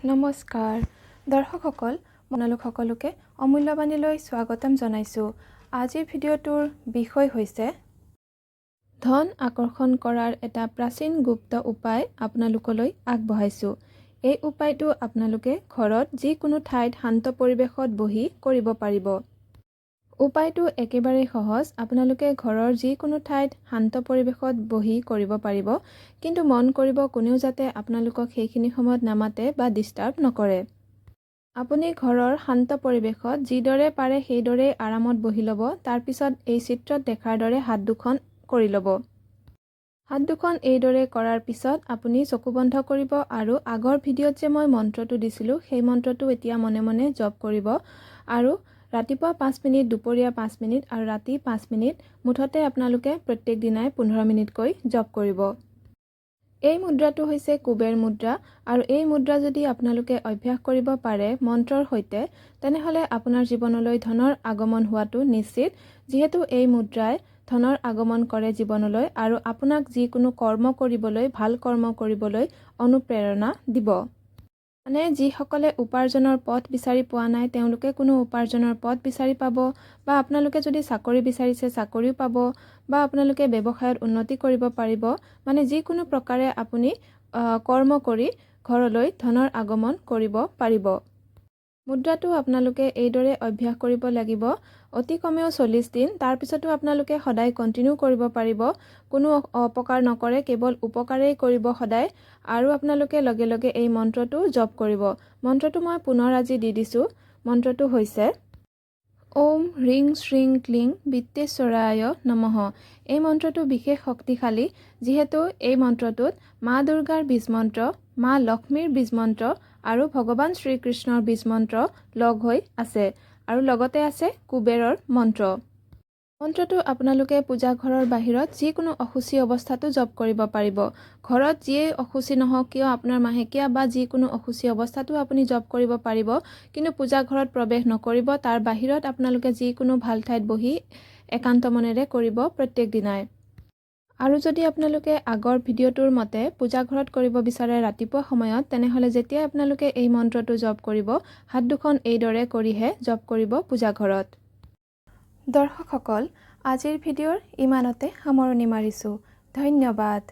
নমস্কাৰ দৰ্শকসকল আপোনালোক সকলোকে অমূল্যবাণীলৈ স্বাগতম জনাইছোঁ। আজিৰ ভিডিঅ'টোৰ বিষয় হৈছে ধন আকৰ্ষণ কৰাৰ এটা প্ৰাচীন গুপ্ত উপায় আপোনালোকলৈ আগবঢ়াইছোঁ। এই উপায়টো আপোনালোকে ঘৰত যিকোনো ঠাইত শান্ত পৰিৱেশত বহি কৰিব পাৰিব। উপায়টো একেবাৰে সহজ। আপোনালোকে ঘৰৰ যিকোনো ঠাইত শান্ত পৰিৱেশত বহি কৰিব পাৰিব, কিন্তু মন কৰিব কোনেও যাতে আপোনালোকক সেইখিনি সময়ত নামাতে বা ডিষ্টাৰ্ব নকৰে। আপুনি ঘৰৰ শান্ত পৰিৱেশত যিদৰে পাৰে সেইদৰে আৰামত বহি ল'ব। তাৰপিছত এই চিত্ৰত দেখাৰ দৰে হাত দুখন কৰি ল'ব। হাত দুখন এইদৰে কৰাৰ পিছত আপুনি চকু বন্ধ কৰিব আৰু আগৰ ভিডিঅ'ত যে মই মন্ত্ৰটো দিছিলোঁ সেই মন্ত্ৰটো এতিয়া মনে মনে জপ কৰিব আৰু ৰাতিপুৱা 5 মিনিট, দুপৰীয়া 5 মিনিট আৰু ৰাতি 5 মিনিট, মুঠতে আপোনালোকে প্ৰত্যেক দিনাই 15 মিনিটকৈ জপ কৰিব। এই মুদ্ৰাটো হৈছে কুবেৰ মুদ্ৰা আৰু এই মুদ্ৰা যদি আপোনালোকে অভ্যাস কৰিব পাৰে মন্ত্ৰৰ সৈতে, তেনেহ'লে আপোনাৰ জীৱনলৈ ধনৰ আগমন হোৱাটো নিশ্চিত, যিহেতু এই মুদ্ৰাই ধনৰ আগমন কৰে জীৱনলৈ আৰু আপোনাক যিকোনো কৰ্ম কৰিবলৈ, ভাল কৰ্ম কৰিবলৈ অনুপ্ৰেৰণা দিব। মানে যিসকলে উপাৰ্জনৰ পথ বিচাৰি পোৱা নাই তেওঁলোকে কোনো উপাৰ্জনৰ পথ বিচাৰি পাব, বা আপোনালোকে যদি চাকৰি বিচাৰিছে চাকৰিও পাব, বা আপোনালোকে ব্যৱসায়ত উন্নতি কৰিব পাৰিব। মানে যিকোনো প্ৰকাৰে আপুনি কৰ্ম কৰি ঘৰলৈ ধনৰ আগমন কৰিব পাৰিব। মুদ্ৰাটো আপোনালোকে এইদৰে অভ্যাস কৰিব লাগিব অতি কমেও 40 দিন। তাৰপিছতো আপোনালোকে সদায় কণ্টিনিউ কৰিব পাৰিব। কোনো অপকাৰ নকৰে, কেৱল উপকাৰেই কৰিব সদায়। আৰু আপোনালোকে লগে লগে এই মন্ত্ৰটো জপ কৰিব। মন্ত্ৰটো মই পুনৰ আজি দি দিছোঁ। মন্ত্ৰটো হৈছে ওম হ্ৰিং শ্ৰীং ক্লিং বিত্তেশ্বৰায় নমঃ। এই মন্ত্ৰটো বিশেষ শক্তিশালী, যিহেতু এই মন্ত্ৰটোত মা দুৰ্গাৰ বীজ মন্ত্ৰ, মা লক্ষ্মীৰ বীজ মন্ত্ৰ আৰু ভগৱান শ্ৰীকৃষ্ণৰ বীজ মন্ত্ৰ লগ হৈ আছে, আৰু লগতে আছে কুবেৰৰ মন্ত্ৰ। মন্ত্ৰটো আপোনালোকে পূজা ঘৰৰ বাহিৰত যিকোনো অশুচি অৱস্থাতো জপ কৰিব পাৰিব। ঘৰত যিয়েই অশুচি নহওক কিয়, আপোনাৰ মাহেকীয়া বা যিকোনো অশুচি অৱস্থাতো আপুনি জপ কৰিব পাৰিব, কিন্তু পূজা ঘৰত প্ৰৱেশ নকৰিব। তাৰ বাহিৰত আপোনালোকে যিকোনো ভাল ঠাইত বহি একান্ত মনেৰে কৰিব প্ৰত্যেক দিনাই। আৰু যদি আপোনালোকে আগৰ ভিডিঅ'টোৰ মতে পূজা ঘৰত কৰিব বিচাৰে ৰাতিপুৱা সময়ত, তেনেহ'লে যেতিয়াই আপোনালোকে এই মন্ত্ৰটো জপ কৰিব, হাত দুখন এইদৰে কৰিহে জপ কৰিব পূজা ঘৰত। দৰ্শকসকল, আজিৰ ভিডিঅ'ৰ ইমানতে সামৰণি মাৰিছোঁ। ধন্যবাদ।